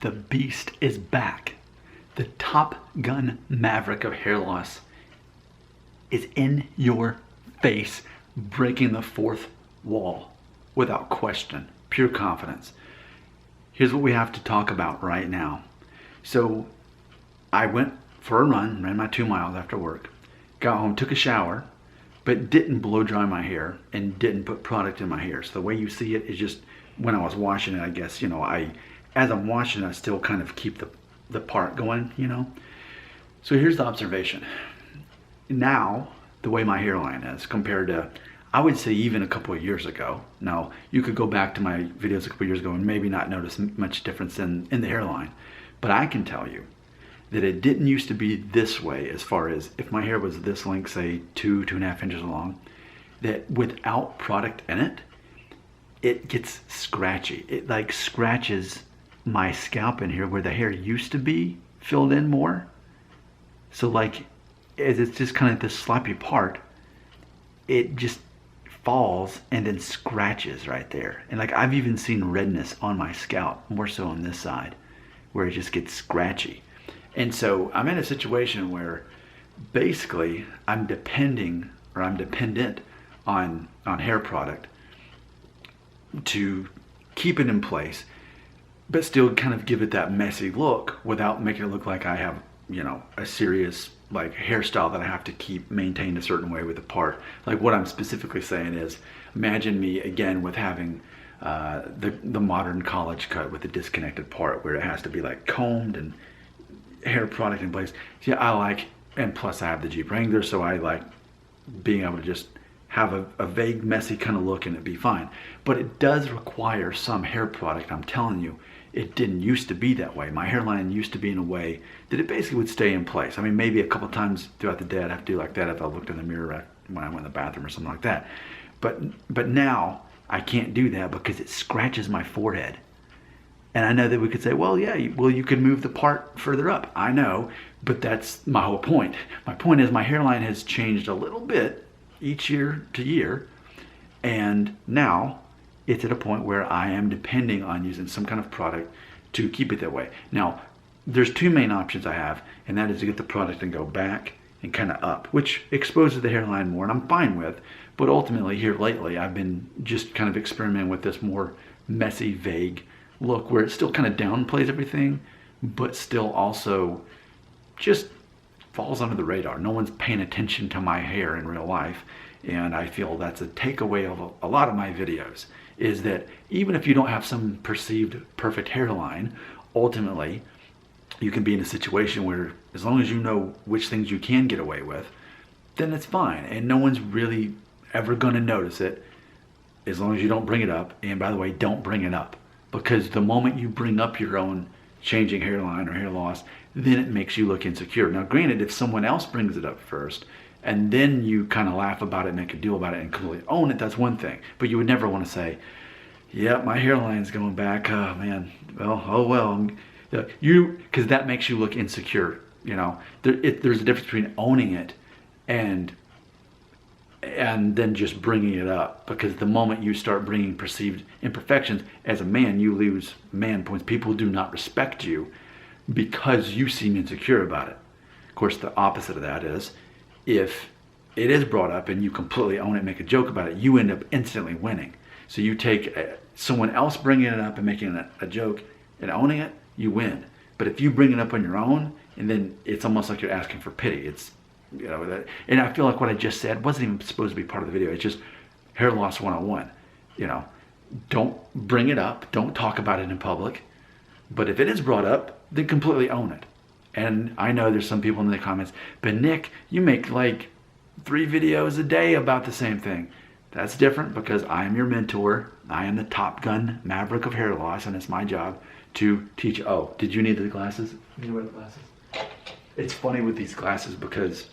The beast is back. The Top Gun Maverick of hair loss is in your face, breaking the fourth wall without question, pure confidence. Here's what we have to talk about right now. So I went for a run, ran my 2 miles after work, got home, took a shower, but didn't blow dry my hair and didn't put product in my hair. So the way you see it is just when I was washing it, I guess, as I'm washing it, I still kind of keep the part going, So here's the observation. Now, the way my hairline is compared to, I would say, even a couple of years ago. Now, you could go back to my videos a couple of years ago and maybe not notice much difference in the hairline. But I can tell you that it didn't used to be this way, as far as if my hair was this length, say 2.5 inches long, that without product in it, it gets scratchy. It like scratches my scalp in here where the hair used to be filled in more. So like, as it's just kind of this sloppy part, it just falls and then scratches right there. And like, I've even seen redness on my scalp, more so on this side, where it just gets scratchy. And so I'm in a situation where basically I'm dependent on hair product to keep it in place, but still kind of give it that messy look without making it look like I have, a serious like hairstyle that I have to keep maintained a certain way with the part. Like, what I'm specifically saying is, imagine me again with having the modern college cut with the disconnected part where it has to be like combed and hair product in place. See, I like, and plus I have the Jeep Wrangler, so I like being able to just have a vague, messy kind of look and it'd be fine. But it does require some hair product. I'm telling you, it didn't used to be that way. My hairline used to be in a way that it basically would stay in place. I mean, maybe a couple times throughout the day I'd have to do like that if I looked in the mirror when I went in the bathroom or something like that. But now I can't do that because it scratches my forehead. And I know that we could say, well, yeah, you could move the part further up. I know, but that's my whole point. My point is my hairline has changed a little bit each year to year, and now it's at a point where I am depending on using some kind of product to keep it that way. Now, there's two main options I have, and that is to get the product and go back and kind of up, which exposes the hairline more, and I'm fine with. But ultimately, here lately, I've been just kind of experimenting with this more messy, vague look where it still kind of downplays everything, but still also just falls under the radar. No one's paying attention to my hair in real life. And I feel that's a takeaway of a lot of my videos, is that even if you don't have some perceived perfect hairline, ultimately you can be in a situation where as long as you know which things you can get away with, then it's fine. And no one's really ever going to notice it as long as you don't bring it up. And by the way, don't bring it up, because the moment you bring up your own changing hairline or hair loss, then it makes you look insecure. Now, granted, if someone else brings it up first, and then you kind of laugh about it and make a deal about it and completely own it, that's one thing. But you would never want to say, yeah, my hairline's going back. Oh, man. Well, oh, well. Because that makes you look insecure. There's a difference between owning it and then just bringing it up. Because the moment you start bringing perceived imperfections, as a man, you lose man points. People do not respect you because you seem insecure about it. Of course, the opposite of that is, if it is brought up and you completely own it, make a joke about it, you end up instantly winning. So you take someone else bringing it up and making it a joke and owning it, you win. But if you bring it up on your own, and then it's almost like you're asking for pity. It's, and I feel like what I just said wasn't even supposed to be part of the video. It's just hair loss 101. Don't bring it up. Don't talk about it in public. But if it is brought up, then completely own it. And I know there's some people in the comments, but Nick, you make like 3 videos a day about the same thing. That's different because I am your mentor. I am the Top Gun Maverick of hair loss, and it's my job to teach. Oh, did you need the glasses? Did you wear the glasses? It's funny with these glasses because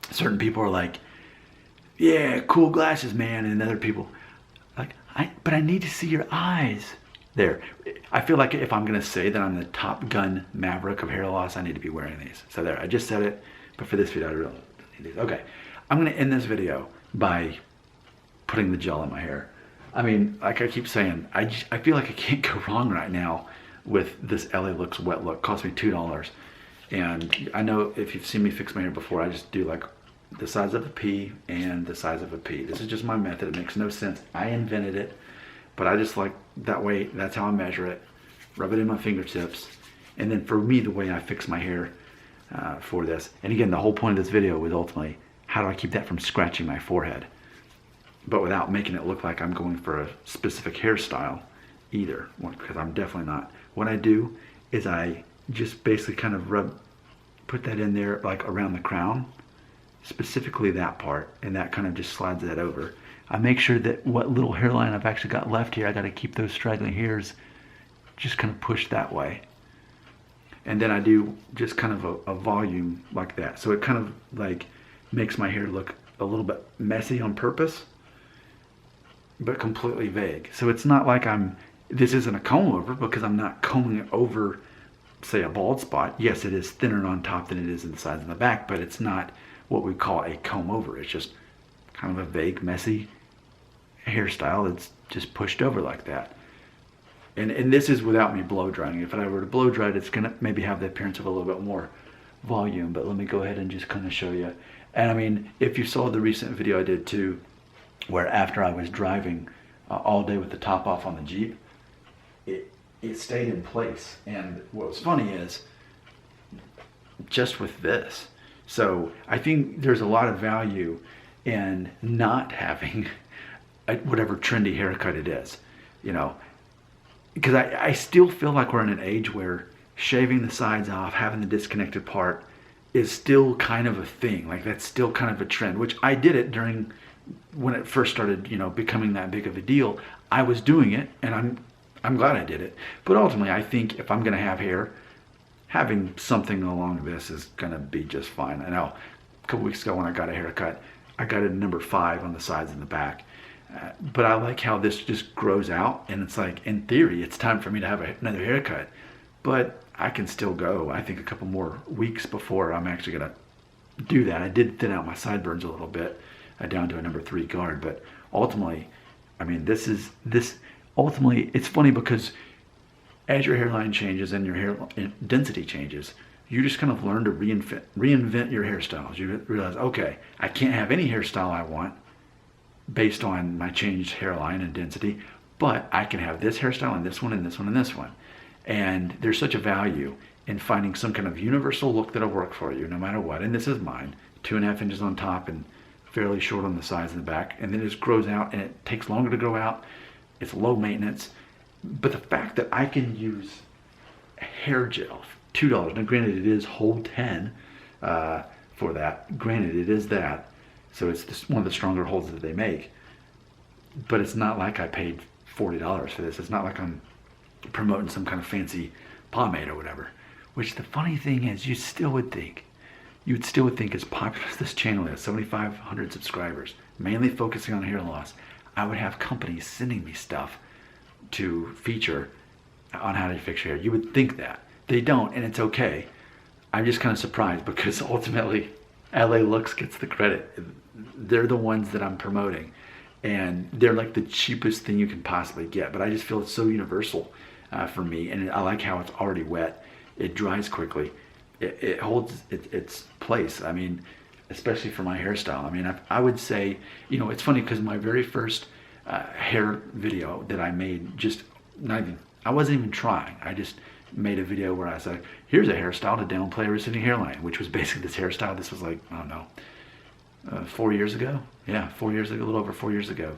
certain people are like, yeah, cool glasses, man. And other people like, but I need to see your eyes. There. I feel like if I'm going to say that I'm the Top Gun Maverick of hair loss, I need to be wearing these. So there, I just said it, but for this video, I really need these. Okay, I'm going to end this video by putting the gel in my hair. I mean, like I keep saying, I feel like I can't go wrong right now with this LA Looks wet look. Cost me $2. And I know if you've seen me fix my hair before, I just do like the size of a pea and the size of a pea. This is just my method. It makes no sense. I invented it, but I just like that way. That's how I measure it. Rub it in my fingertips. And then for me, the way I fix my hair for this, and again, the whole point of this video was ultimately, how do I keep that from scratching my forehead? But without making it look like I'm going for a specific hairstyle either, because I'm definitely not. What I do is I just basically kind of put that in there like around the crown, specifically that part, and that kind of just slides that over. I make sure that what little hairline I've actually got left here, I got to keep those straggling hairs just kind of pushed that way. And then I do just kind of a volume like that. So it kind of like makes my hair look a little bit messy on purpose, but completely vague. So it's not like this isn't a comb over, because I'm not combing it over, say, a bald spot. Yes, it is thinner on top than it is in the sides and the back, but it's not what we call a comb over. It's just kind of a vague, messy hairstyle that's just pushed over like that. And this is without me blow drying. If I were to blow dry it, it's gonna maybe have the appearance of a little bit more volume, but let me go ahead and just kind of show you. And I mean, if you saw the recent video I did too, where after I was driving all day with the top off on the Jeep, it stayed in place. And what was funny is, just with this, so I think there's a lot of value in not having whatever trendy haircut it is, you know, because I still feel like we're in an age where shaving the sides off, having the disconnected part is still kind of a thing. Like that's still kind of a trend, which I did it during when it first started, you know, becoming that big of a deal. I was doing it, and I'm glad I did it. But ultimately, I think if I'm going to have hair, having something along this is going to be just fine. I know a couple weeks ago when I got a haircut, I got a number 5 on the sides and the back. But I like how this just grows out, and it's like, in theory, it's time for me to have another haircut. But I can still go, I think, a couple more weeks before I'm actually going to do that. I did thin out my sideburns a little bit, down to a number 3 guard. But ultimately, I mean, ultimately, it's funny because as your hairline changes and your hair density changes, you just kind of learn to reinvent your hairstyles. You realize, okay, I can't have any hairstyle I want based on my changed hairline and density, but I can have this hairstyle and this one and this one and this one. And there's such a value in finding some kind of universal look that'll work for you no matter what. And this is mine, 2.5 inches on top and fairly short on the sides and the back. And then it just grows out, and it takes longer to grow out. It's low maintenance. But the fact that I can use hair gel, $2. Now granted, it is whole 10 for that. Granted, it is that. So it's one of the stronger holds that they make. But it's not like I paid $40 for this. It's not like I'm promoting some kind of fancy pomade or whatever. Which the funny thing is, you would still think as popular as this channel is, 7,500 subscribers, mainly focusing on hair loss, I would have companies sending me stuff to feature on how to fix your hair. You would think that. They don't, and it's okay. I'm just kind of surprised because ultimately LA Looks gets the credit. They're the ones that I'm promoting, and they're like the cheapest thing you can possibly get. But I just feel it's so universal for me, and I like how it's already wet. It dries quickly. It holds its place. I mean, especially for my hairstyle. I mean, I would say, you know, it's funny because my very first hair video that I made, I wasn't even trying. I just made a video where I said, here's a hairstyle to downplay a receding hairline, which was basically this hairstyle. This was like, I don't know, 4 years ago. Yeah, 4 years ago, a little over 4 years ago.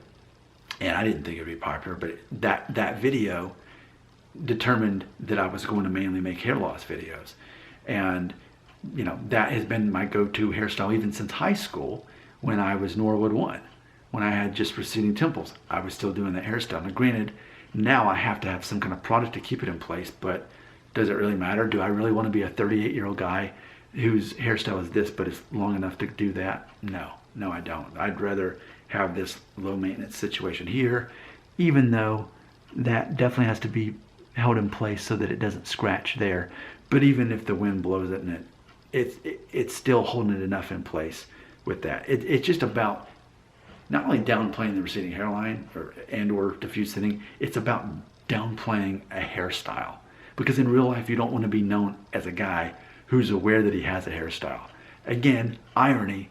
And I didn't think it would be popular, but that video determined that I was going to mainly make hair loss videos. And, you know, that has been my go-to hairstyle even since high school when I was Norwood 1. When I had just receding temples, I was still doing that hairstyle. Now, granted, now I have to have some kind of product to keep it in place, but does it really matter? Do I really want to be a 38-year-old guy whose hairstyle is this, but it's long enough to do that? No, I don't. I'd rather have this low-maintenance situation here, even though that definitely has to be held in place so that it doesn't scratch there. But even if the wind blows it and it's still holding it enough in place with that. It's just about not only downplaying the receding hairline or diffuse thinning, it's about downplaying a hairstyle. Because in real life, you don't want to be known as a guy who's aware that he has a hairstyle. Again, irony,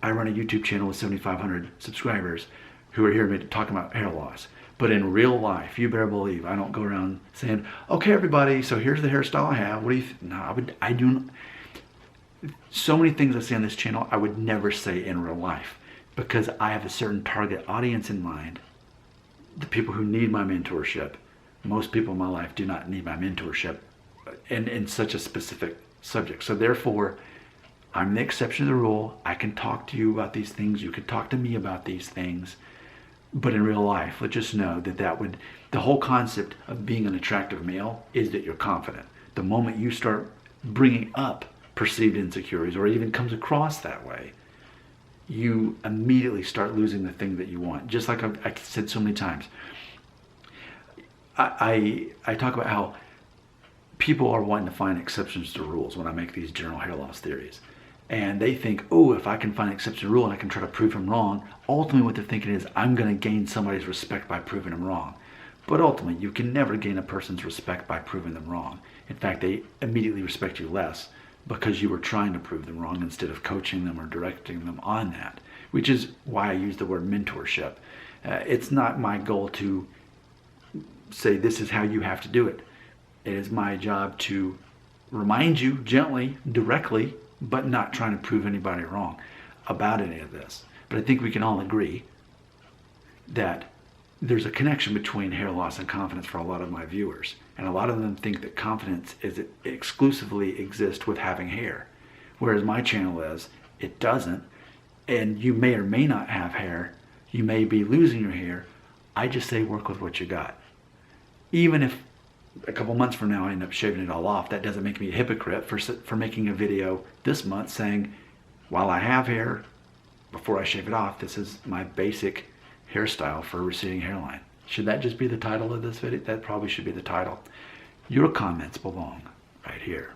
I run a YouTube channel with 7,500 subscribers who are here talking about hair loss. But in real life, you better believe I don't go around saying, okay, everybody, so here's the hairstyle I have. What do you think? No, I do. So many things I say on this channel, I would never say in real life because I have a certain target audience in mind. The people who need my mentorship. Most people in my life do not need my mentorship in such a specific subject. So therefore, I'm the exception to the rule. I can talk to you about these things. You can talk to me about these things. But in real life, let's just know that the whole concept of being an attractive male is that you're confident. The moment you start bringing up perceived insecurities or even comes across that way, you immediately start losing the thing that you want. Just like I've said so many times, I talk about how people are wanting to find exceptions to rules when I make these general hair loss theories. And they think, oh, if I can find an exception to the rule and I can try to prove them wrong, ultimately what they're thinking is, I'm going to gain somebody's respect by proving them wrong. But ultimately, you can never gain a person's respect by proving them wrong. In fact, they immediately respect you less because you were trying to prove them wrong instead of coaching them or directing them on that, which is why I use the word mentorship. It's not my goal to say this is how you have to do it. It is my job to remind you gently, directly, but not trying to prove anybody wrong about any of this. But I think we can all agree that there's a connection between hair loss and confidence for a lot of my viewers. And a lot of them think that confidence exclusively exists with having hair. Whereas my channel it doesn't. And you may or may not have hair. You may be losing your hair. I just say work with what you got. Even if a couple months from now I end up shaving it all off, that doesn't make me a hypocrite for making a video this month saying, while I have hair, before I shave it off, this is my basic hairstyle for a receding hairline. Should that just be the title of this video? That probably should be the title. Your comments belong right here.